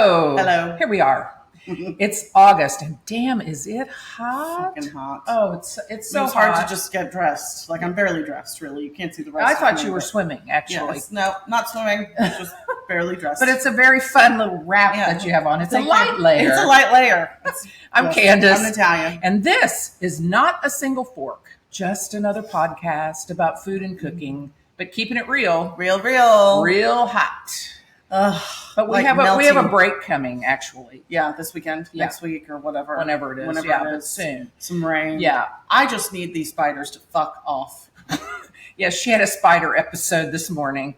Hello. Hello. Here we are. It's August, and damn, is it hot? Fucking hot. Oh, it's so It's hard hot. to just get dressed. Like, I'm barely dressed, really. You can't see the rest I of thought me, you were but- swimming, actually. Yes. No, not swimming. Just barely dressed. But it's a very fun little wrap that you have on. It's a light layer. It's a light layer. I'm Candace. I'm Natalia. And this is not a single fork, just another podcast about food and cooking, but keeping it real. Real. Real hot. But we Like have a melting. break coming, actually. Yeah, this weekend, Yeah. next week, or whatever. Whenever it is. Whenever Yeah, it but is. soon. Some rain. Yeah. I just need these spiders to fuck off. Yeah, she had a spider episode this morning.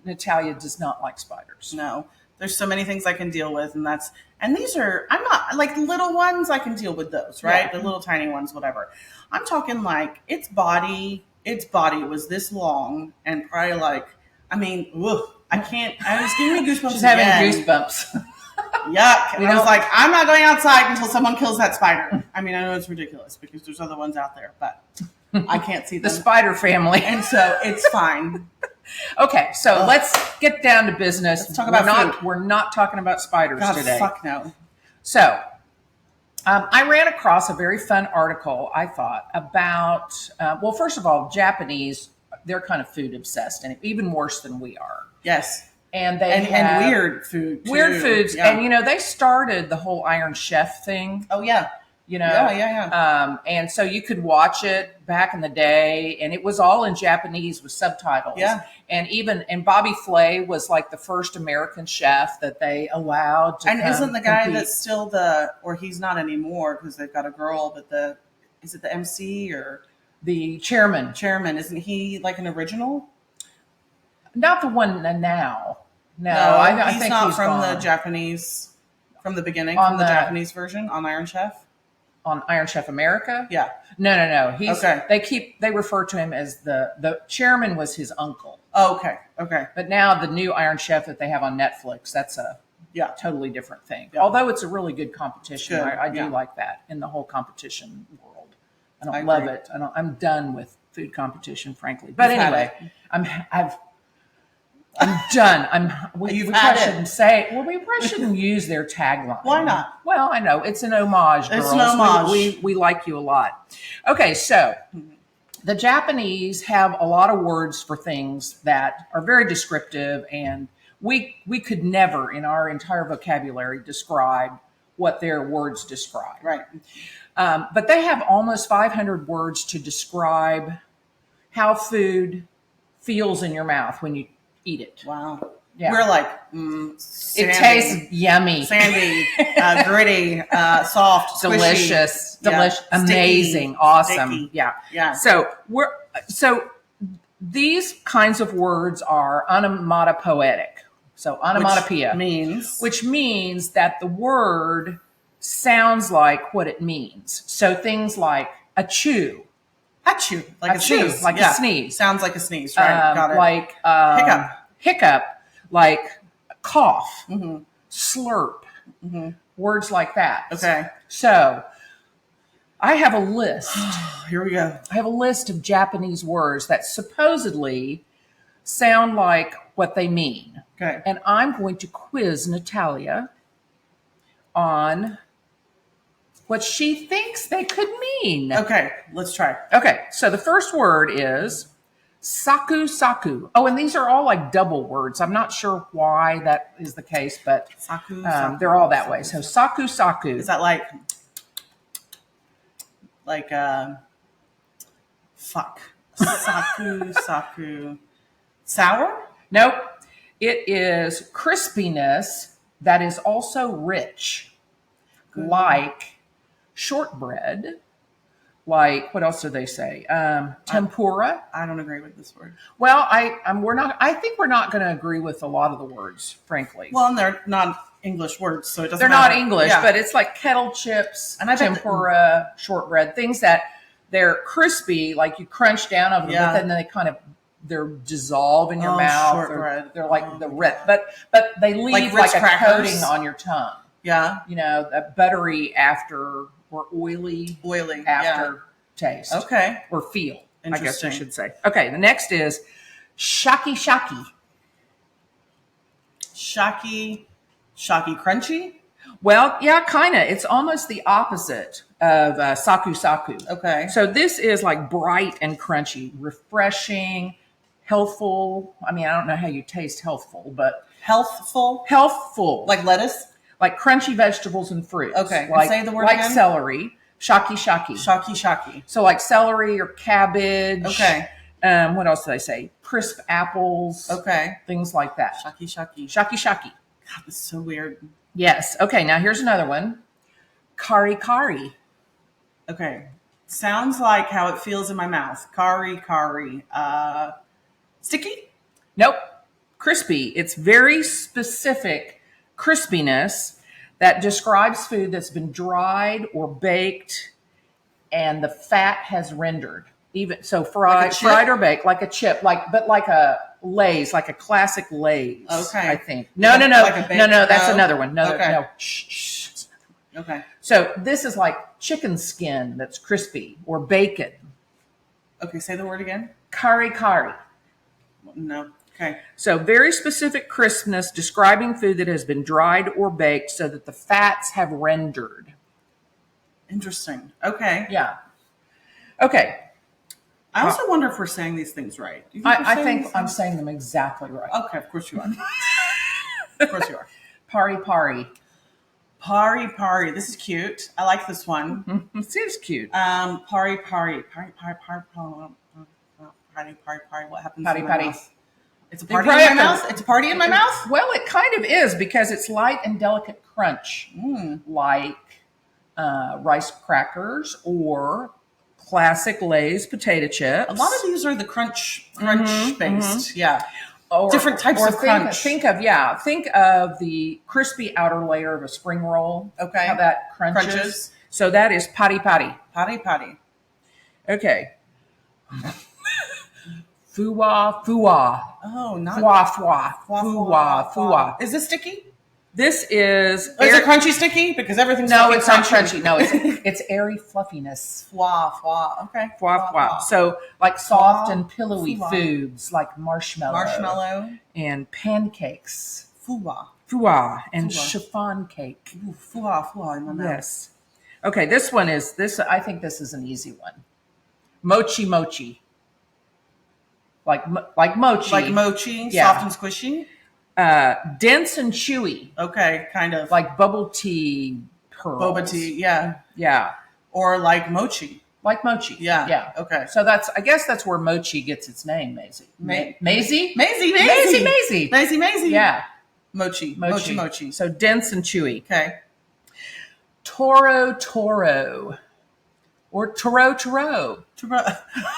Natalia does not like spiders. No. There's so many things I can deal with, and these are, I'm not, like, little ones, I can deal with those, right? Yeah. The little tiny ones, whatever. I'm talking, like, its body was this long, and probably, like, I mean, ugh, I was giving me goosebumps She's having again. goosebumps. Yuck. And I was like, I'm not going outside until someone kills that spider. I mean, I know it's ridiculous, because there's other ones out there, but I can't see The them. spider family. And so, it's fine. Okay, so let's get down to business. Let's talk about food. We're not talking about spiders God, today. fuck no. So, I ran across a very fun article, I thought, about, well, first of all, Japanese, they're kind of food obsessed, and even worse than we are. Yes. And they And have weird food, too. weird foods. Yeah. And, they started the whole Iron Chef thing. Oh, yeah. Yeah. And so you could watch it back in the day, and it was all in Japanese with subtitles. Yeah. And Bobby Flay was like the first American chef that they allowed to And isn't the guy compete. that's still or he's not anymore because they've got a girl, but is it the MC or the chairman? chairman? Isn't he like an original? Not the one now. No, No, I he's think not he's from gone. the Japanese, from the beginning, On from the the- Japanese version on Iron Chef. On Iron Chef America. Yeah. No. He's Okay. They refer to him as the chairman was his uncle. Oh, okay. But now the new Iron Chef that they have on Netflix, that's a Yeah. totally different thing. Yeah. Although it's a really good competition. Good, I do yeah. like that in the whole competition world. I don't I love agree. it. I'm done with food competition, frankly. But You've had anyway, I'm done. We You've probably had it. shouldn't say. Well, we probably shouldn't use their tagline. Why not? Well, I know it's an homage. It's Girls. an homage. We like you a lot. Okay, so the Japanese have a lot of words for things that are very descriptive, and we could never in our entire vocabulary describe what their words describe. Right. But they have almost 500 words to describe how food feels in your mouth when you eat it. Wow. Yeah. We're like, It sandy, tastes yummy, sandy, gritty, soft, squishy. delicious, Yeah. amazing, Sticky. awesome. Sticky. Yeah. Yeah. So these kinds of words are onomatopoetic. So onomatopoeia, which means that the word sounds like what it means. So things like achoo, Achoo, like a Achoo, sneeze. like a sneeze. Sounds like a sneeze, right? Got it. like hiccup, like cough, slurp, words like that. Okay. So I have a list. Here we go. I have a list of Japanese words that supposedly sound like what they mean. Okay. And I'm going to quiz Natalia on what she thinks they could mean. Okay, let's try. Okay, so the first word is saku. Oh, and these are all like double words. I'm not sure why that is the case, but Saku. they're all that way. So saku. Is that like fuck. Saku. Sour? Nope. It is crispiness that is also rich, like shortbread. Like, what else do they say? Tempura. I don't agree with this word. Well, I think we're not going to agree with a lot of the words, frankly. Well, and they're not English words, so it doesn't They're matter. not English, Yeah. but it's like kettle chips, And I bet tempura, shortbread, things that they're crispy, like you crunch down over them, Yeah. but then they're dissolve in your mouth. Shortbread. They're like the red, but they leave Ritz like a crackers. coating on your tongue. Yeah. That buttery after or oily after taste. Okay. Or feel, I guess I Interesting. should say. Okay, the next is shaki. Shaki. Shocky crunchy? Well, yeah, kind of. It's almost the opposite of saku saku. Okay. So this is like bright and crunchy, refreshing, healthful. I mean, I don't know how you taste healthful, but Healthful? healthful. Like lettuce? Like crunchy vegetables and fruits. Okay. And Like, say the word like again. celery. Shocky shocky. Shocky. So like celery or cabbage. Okay. What else did I say? Crisp apples. Okay. Things like that. Shocky. Shocky shocky. God, that's so weird. Yes. Okay, now here's another one. Kari kari. Okay. Sounds like how it feels in my mouth. Kari. Sticky? Nope. Crispy. It's very specific crispiness that describes food that's been dried or baked and the fat has rendered. Even so, fried or baked, like a chip, but like a Lay's, like a classic Lay's. Okay. I think. No. Like No. That's another one. No, Okay. no. Shh. Okay. So this is like chicken skin that's crispy or bacon. Okay, say the word again. Kari kari. No. Okay. So very specific crispness describing food that has been dried or baked so that the fats have rendered. Interesting. Okay. Yeah. Okay. I also wonder if we're saying these things right. Do you I we're think these I'm things? saying them exactly right. Okay, of course you are. Of course you are. Pari pari. Pari. This is cute. I like this one. This is cute. Pari. What happens Pari in my pari. mouth? It's a party probably in my have to- mouth? It's a party in my mouth? Well, it kind of is because it's light and delicate crunch, like rice crackers or classic Lay's potato chips. A lot of these are the crunch based. Yeah. Or, different types of crunch. Think of the crispy outer layer of a spring roll. Okay. How that crunches. So that is pari pari. Pari. Okay. Fua. Oh, not Fua. Is this sticky? This is. Is it crunchy sticky? Because everything's No, fucking it's not crunchy. No, it's airy fluffiness. Fwa. Okay. Fwa. So like soft and pillowy Fwa. foods like marshmallow and pancakes. Fua and chiffon cake. Ooh, fwa in my mouth. Yes. Okay, this one is this. I think this is an easy one. Mochi. Like mochi. Like mochi, Yeah. soft and squishy. Dense and chewy. Okay, kind of. Like bubble tea pearls. Boba tea, yeah. Yeah. Or like mochi. Like mochi. Yeah. Yeah. Okay. So I guess that's where mochi gets its name, Maisie. Maisie? Maisie. Yeah. Mochi. So dense and chewy. Okay. Toro. Or Toro.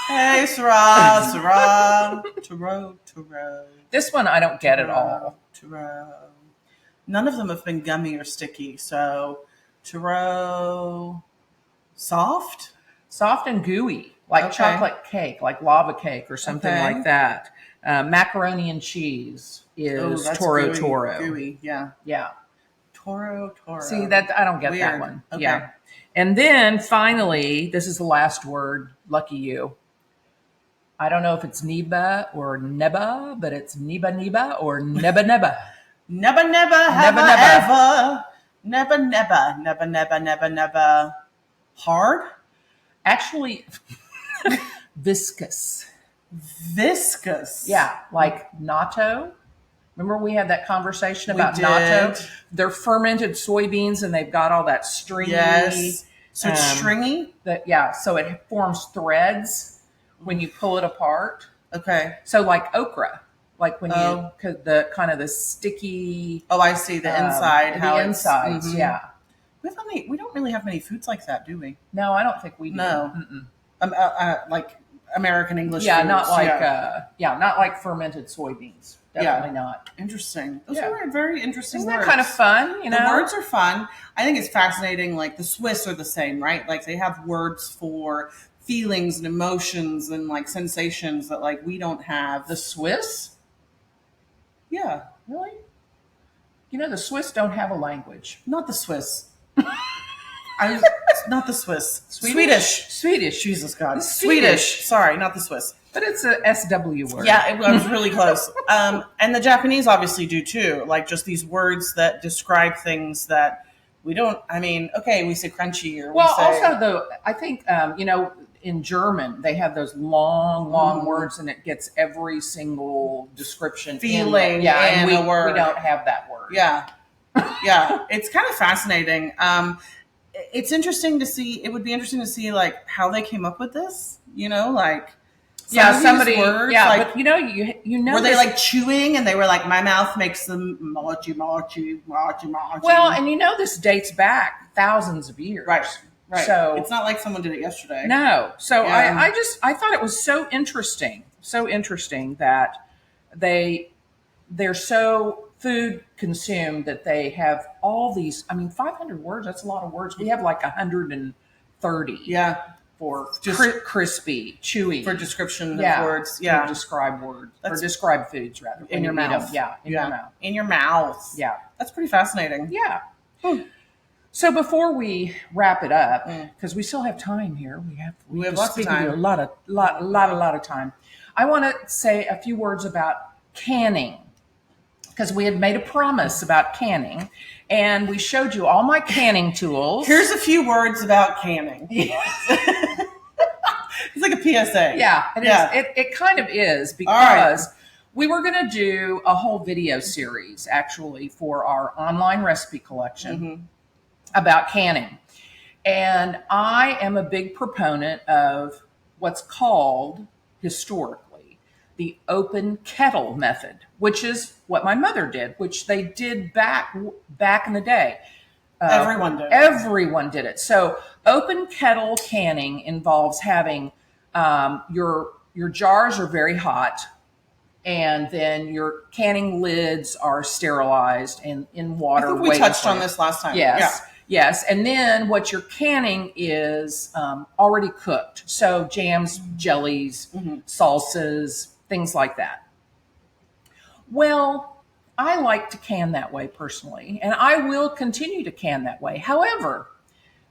Hey, Sarah. Toro. This one I don't get at all. Toro. None of them have been gummy or sticky. So, Toro. Soft and gooey, like Okay. chocolate cake, like lava cake or something Okay. like that. Macaroni and cheese is that's Toro. Gooey, yeah. Yeah. Toro. See, that I don't get that Weird. one. Okay. Yeah. And then finally, this is the last word. Lucky you. I don't know if it's Neba or Neba, but it's Neba or Neba. Never have Never. I ever. Never. Hard? Actually, viscous. Viscous. Yeah, like natto. Remember we had that conversation about did. natto? They're fermented soybeans and they've got all that stringy. Yes. So it's stringy? So it forms threads when you pull it apart. Okay. So like okra, like when the kind of the sticky. Oh, I see. The inside. The insides, Mhm. yeah. We don't really have many foods like that, do we? No, I don't think we do. No. Mm-mm. Like American English Yeah, foods. not like not like fermented soybeans. Definitely not. Interesting. Those Yeah. are very interesting Isn't words. that kind of fun? You know, The words are fun. I think it's fascinating. Like the Swiss are the same, right? Like they have words for feelings and emotions and like sensations that like we don't have. the Swiss. Yeah, Really? You know, the Swiss don't have a language. not the Swiss. Not the Swiss. Swedish. Jesus God. Swedish. Sorry, not the Swiss. But it's a SW word. Yeah, it was really close. And the Japanese obviously do too. Like just these words that describe things that we don't. I mean, okay, we say crunchy or Well, we say, also though, I think in German they have those long words, and it gets every single description feeling in, yeah, and a word. We don't have that word. Yeah, yeah, it's kind of fascinating. It's interesting to see. It would be interesting to see like how they came up with this. Like. Somebody. Words, yeah, like, but you know, were they like chewing and they were like, my mouth makes them mochi mochi mochi mochi. Well, and this dates back thousands of years, right? So it's not like someone did it yesterday. No, so Yeah. I thought it was so interesting that they're so food consumed that they have all these. I mean, 500 words. That's a lot of words. We have like 130. Yeah. For just crispy, chewy, for description of words, to describe words or describe foods rather in your mouth, in your mouth, yeah. That's pretty fascinating. Yeah. So before we wrap it up, because we still have time here, we have lots of time, a lot of time. I want to say a few words about canning, because we had made a promise about canning, and we showed you all my canning tools. Here's a few words about canning. It's like a PSA. Yeah, it kind of is, because we were going to do a whole video series actually for our online recipe collection about canning. And I am a big proponent of what's called historically the open kettle method, which is what my mother did, which they did back in the day. Everyone did it. So open kettle canning involves having your jars are very hot, and then your canning lids are sterilized and in water. I think we touched on this last time. Yes. And then what you're canning is already cooked. So jams, jellies, salsas, things like that. Well, I like to can that way personally, and I will continue to can that way. However,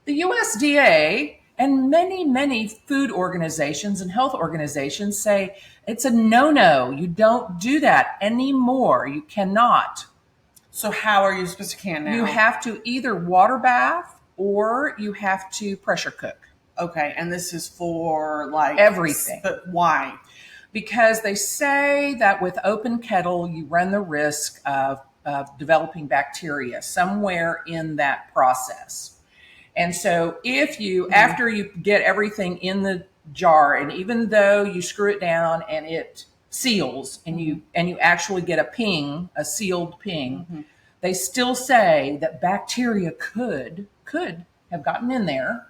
the USDA and many food organizations and health organizations say it's a no-no. You don't do that anymore. You cannot. So how are you supposed to can now? You have to either water bath or you have to pressure cook. Okay, and this is for like everything. But why? Because they say that with open kettle, you run the risk of developing bacteria somewhere in that process. And so if you, after you get everything in the jar, and even though you screw it down and it seals and you actually get a sealed ping, they still say that bacteria could have gotten in there.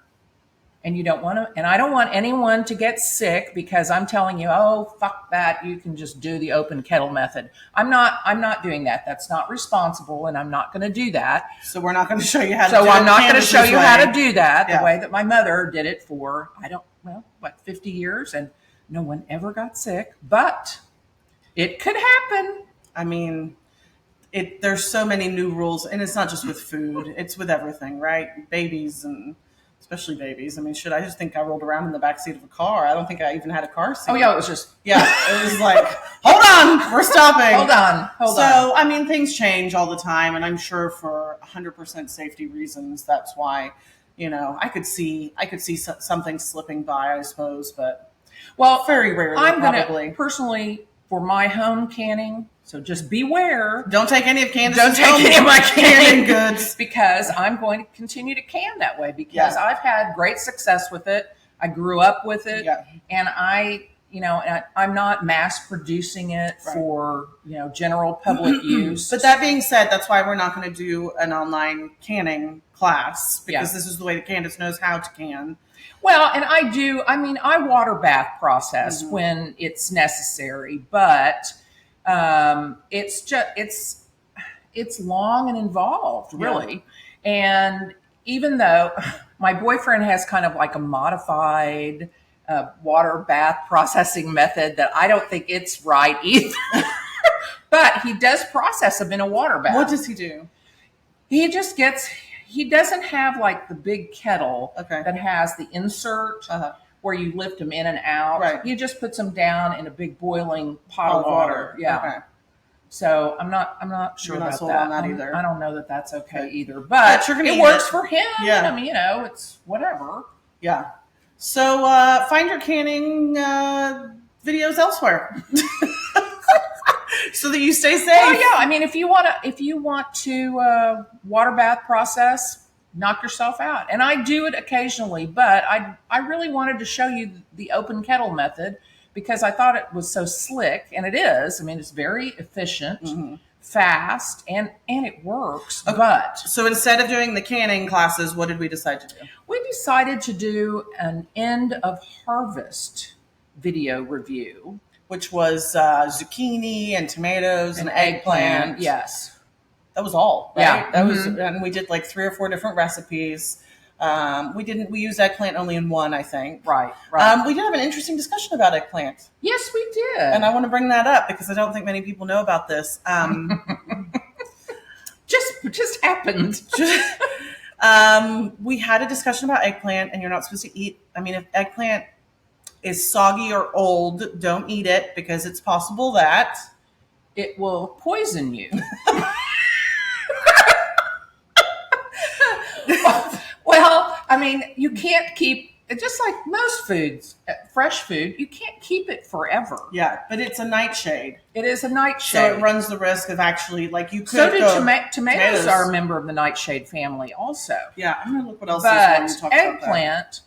And you don't want to, and I don't want anyone to get sick because I'm telling you, oh, fuck that. You can just do the open kettle method. I'm not doing that. That's not responsible, and I'm not going to do that. So we're not going to show you how to do it. So I'm not going to show you how to do that the way that my mother did it for, 50 years, and no one ever got sick, but it could happen. I mean, there's so many new rules, and it's not just with food. It's with everything, right? Babies and... especially babies. I mean, I just think I rolled around in the backseat of a car. I don't think I even had a car seat. Oh, yeah, it was just... Yeah, it was like, hold on, we're stopping. Hold on. So, I mean, things change all the time, and I'm sure for 100% safety reasons, that's why, I could see something slipping by, I suppose, but very rarely, I'm probably. Gonna, personally, for my home canning, so just beware. Don't take any of my canning goods. Because I'm going to continue to can that way because I've had great success with it. I grew up with it. Yeah. And I'm not mass producing it for, general public use. But that being said, that's why we're not going to do an online canning class because this is the way that Candace knows how to can. Well, and I water bath process when it's necessary, but it's long and involved, really. And even though my boyfriend has kind of like a modified water bath processing method that I don't think it's right either, but he does process them in a water bath. What does he do? He doesn't have like the big kettle that has the insert. where you lift them in and out. Right. You just put them down in a big boiling pot of water. Yeah. Okay. So I'm not sure You're not about sold that. on that either. I don't know that that's okay either, but you're gonna it eat works it. for him. Yeah. I mean, it's whatever. Yeah. So find your canning videos elsewhere, so that you stay safe. Oh yeah, I mean, if you want to water bath process, knock yourself out. And I do it occasionally, but I really wanted to show you the open kettle method because I thought it was so slick, and it is. I mean, it's very efficient, fast, and it works. Okay. But so instead of doing the canning classes, what did we decide to do? we decided to do an end of harvest video review, Which was zucchini and tomatoes and eggplant. Yes. That was all, right? Yeah. That was, and we did like 3 or 4 different recipes. We used eggplant only in one, I think. Right. We did have an interesting discussion about eggplant. Yes, we did. And I want to bring that up because I don't think many people know about this. Just happened. We had a discussion about eggplant, and you're not supposed to eat. I mean, if eggplant is soggy or old, don't eat it because it's possible that it will poison you. Well, I mean, you can't keep it, just like most foods, fresh food, you can't keep it forever. Yeah, but it's a nightshade. It is a nightshade. So it runs the risk of actually, like, you could So do go, tomatoes are a member of the nightshade family also. Yeah, I'm going to look what else But is when you talk eggplant,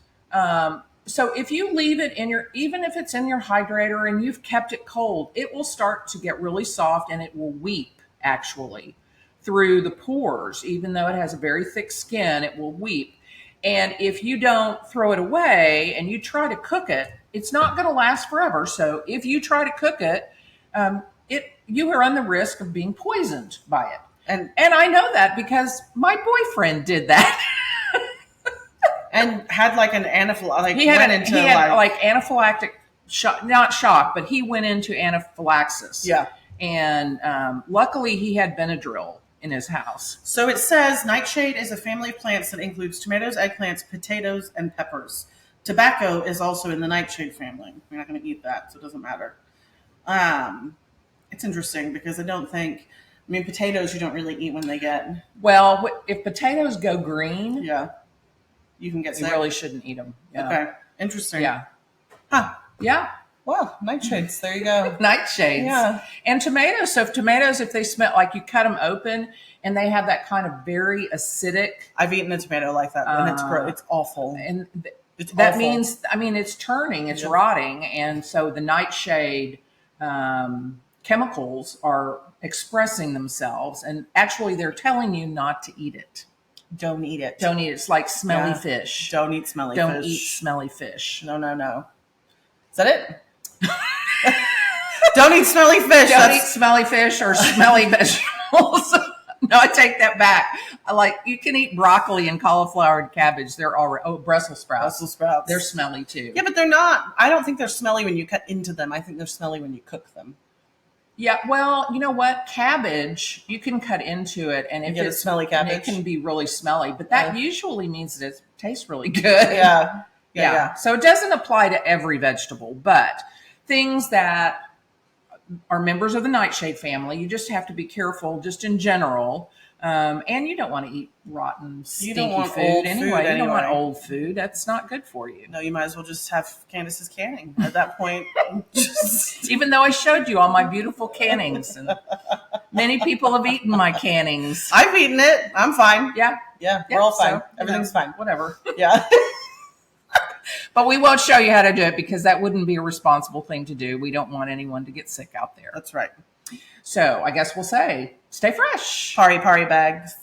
so if you leave it in even if it's in your hydrator and you've kept it cold, it will start to get really soft and it will weep actually through the pores. Even though it has a very thick skin, it will weep. And if you don't throw it away and you try to cook it, it's not going to last forever. So if you try to cook it, you run the risk of being poisoned by it. And I know that because my boyfriend did that. And had like an anaphylactic. He had anaphylactic shock, not shock, but he went into anaphylaxis. Yeah. And luckily he had Benadryl in his house. So it says nightshade is a family of plants that includes tomatoes, eggplants, potatoes, and peppers. Tobacco is also in the nightshade family. You're not going to eat that, so it doesn't matter. It's interesting because potatoes you don't really eat when they get. Well, if potatoes go green, yeah, you can get sick. You really shouldn't eat them. Yeah. Okay, interesting. Yeah. Huh. Yeah. Well, nightshades. There you go. Nightshades. Yeah. And tomatoes. So if they smell like you cut them open and they have that kind of very acidic. I've eaten a tomato like that and it's gross. It's awful. And that awful. Means, it's turning, it's rotting. And so the nightshade chemicals are expressing themselves. And actually they're telling you not to eat it. Don't eat it. Don't eat it. It's like smelly fish. Don't eat smelly fish. Don't eat smelly fish. No. Is that it? Don't eat smelly fish. Don't eat smelly fish or smelly vegetables. No, I take that back. You can eat broccoli and cauliflower and cabbage. They're already Brussels sprouts. Brussels sprouts. They're smelly too. Yeah, but they're not. I don't think they're smelly when you cut into them. I think they're smelly when you cook them. Yeah, well, you know what? Cabbage, you can cut into it, and if it's smelly cabbage, it can be really smelly. But that usually means that it tastes really good. Yeah. So it doesn't apply to every vegetable, but things that are members of the nightshade family, you just have to be careful, just in general. And you don't want to eat rotten, stinky food anyway. You don't want old food. That's not good for you. No, you might as well just have Candace's canning at that point. Even though I showed you all my beautiful cannings, and many people have eaten my cannings. I've eaten it. I'm fine. Yeah, we're all fine. Everything's fine. Whatever. Yeah. But we won't show you how to do it because that wouldn't be a responsible thing to do. We don't want anyone to get sick out there. That's right. So I guess we'll say, stay fresh. Pari bags.